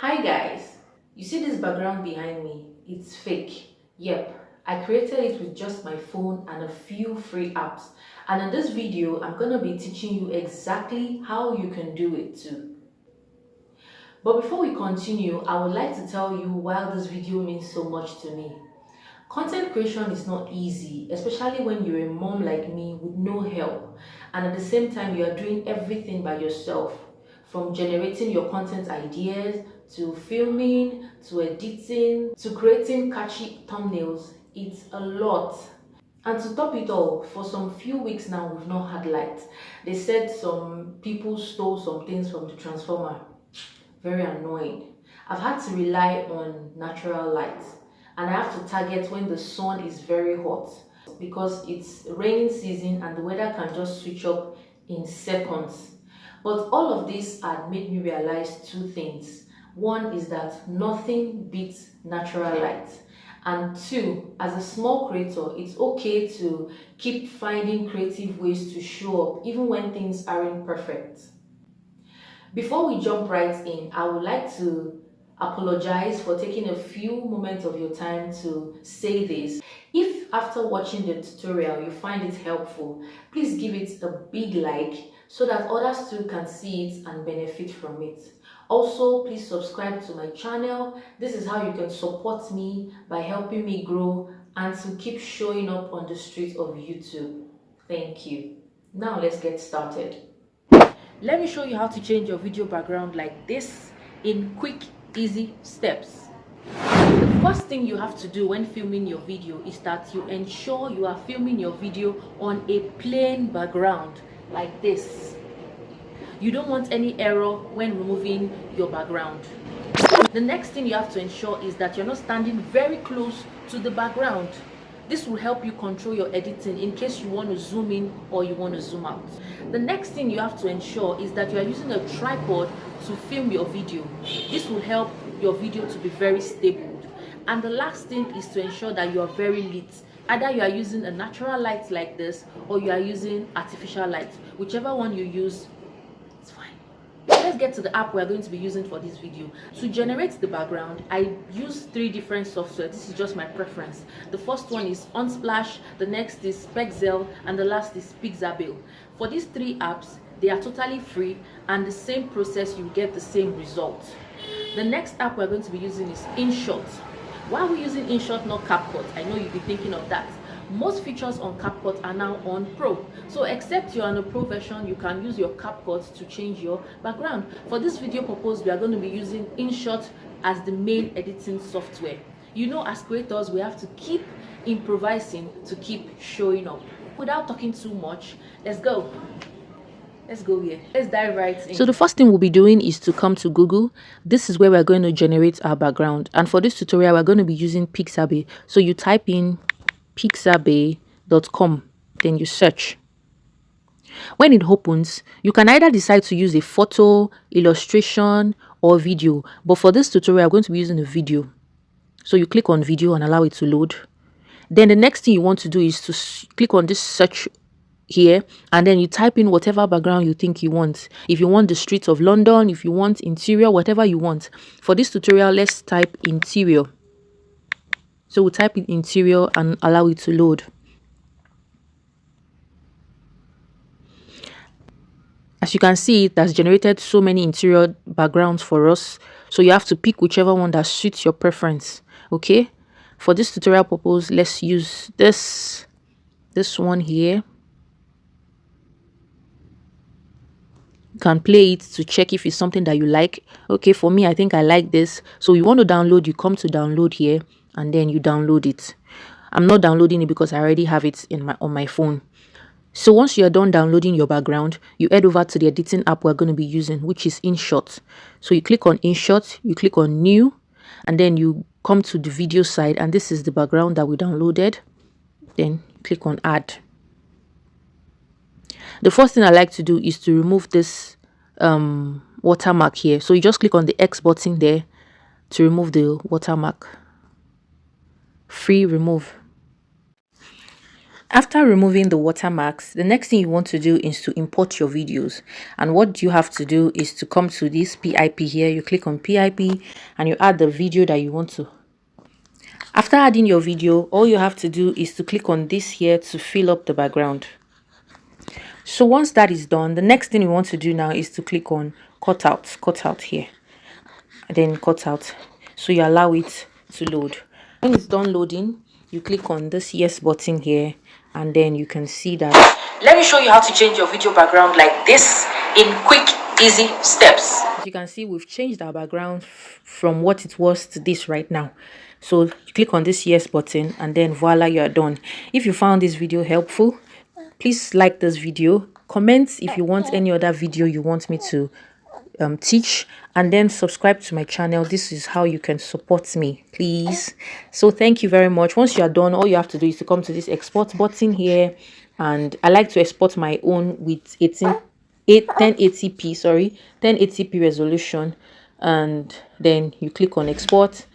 Hi guys, you see this background behind me? It's fake. Yep, I created it with just my phone and a few free apps. And in this video, I'm gonna be teaching you exactly how you can do it too. But before we continue, I would like to tell you why this video means so much to me. Content creation is not easy, especially when you're a mom like me with no help, and at the same time you are doing everything by yourself, from generating your content ideas to filming to editing to creating catchy thumbnails. It's a lot. And to top it all, for some few weeks now we've not had light. They said some people stole some things from the transformer. Very annoying. I've had to rely on natural light, and I have to target when the sun is very hot because it's raining season and the weather can just switch up in seconds. But all of this had made me realize two things. One is that nothing beats natural light. And two, as a small creator, it's okay to keep finding creative ways to show up even when things aren't perfect. Before we jump right in, I would like to apologize for taking a few moments of your time to say this. If after watching the tutorial you find it helpful, please give it a big like so that others too can see it and benefit from it. Also, please subscribe to my channel. This is how you can support me by helping me grow and to keep showing up on the streets of YouTube. Thank you. Now let's get started. Let me show you how to change your video background like this in quick, easy steps. The first thing you have to do when filming your video is that you ensure you are filming your video on a plain background like this. You don't want any error when removing your background. The next thing you have to ensure is that you're not standing very close to the background. This will help you control your editing in case you want to zoom in or you want to zoom out. The next thing you have to ensure is that you are using a tripod to film your video. This will help your video to be very stable. And the last thing is to ensure that you are very lit. Either you are using a natural light like this or you are using artificial light. Whichever one you use, it's fine. Let's get to the app we're going to be using for this video. To generate the background, I use 3 different software. This is just my preference. The first one is Unsplash, the next is Pexel, and the last is Pixabay. For these 3 apps, they are totally free, and the same process, you get the same result. The next app we're going to be using is InShot. Why are we using InShot, not CapCut? I know you'll be thinking of that. Most features on CapCut are now on Pro. So except you're on a Pro version, you can use your CapCut to change your background. For this video purpose, we are going to be using InShot as the main editing software. You know, as creators, we have to keep improvising to keep showing up. Without talking too much, let's go. Let's go here. Let's dive right in. So the first thing we'll be doing is to come to Google. This is where we're going to generate our background. And for this tutorial, we're going to be using Pixabay. So you type in pixabay.com, then you search. When it opens, you can either decide to use a photo, illustration, or video. But for this tutorial, I'm going to be using a video. So you click on video and allow it to load. Then the next thing you want to do is to click on this search here, and then you type in whatever background you think you want. If you want the streets of London, if you want interior, whatever you want. For this tutorial, let's type interior. So we'll type in interior and allow it to load. As you can see, it has generated so many interior backgrounds for us. So you have to pick whichever one that suits your preference. Okay. For this tutorial purpose, let's use this one here. You can play it to check if it's something that you like. Okay, for me, I think I like this. So you want to download, you come to download here and then you download it. I'm not downloading it because I already have it on my phone. So once you're done downloading your background, you head over to the editing app we're going to be using, which is InShot. So you click on InShot, you click on new, and then you come to the video side, and this is the background that we downloaded. Then click on add. The first thing I like to do is to remove this watermark here. So you just click on the X button there to remove the watermark. Free remove. After removing the watermarks, the next thing you want to do is to import your videos. And what you have to do is to come to this PIP here. You click on PIP and you add the video that you want to. After adding your video, all you have to do is to click on this here to fill up the background. So once that is done, the next thing you want to do now is to click on cut out here, and then cut out. So you allow it to load. When it's done loading, you click on this yes button here, and then you can see that. Let me show you how to change your video background like this in quick, easy steps. As you can see, we've changed our background from what it was to this right now. So you click on this yes button, and then voila, you are done. If you found this video helpful, please like this video, comment if you want any other video you want me to teach, and then subscribe to my channel. This is how you can support me, please. So thank you very much. Once you are done, all you have to do is to come to this export button here, and I like to export my own with 1080p resolution, and then you click on export,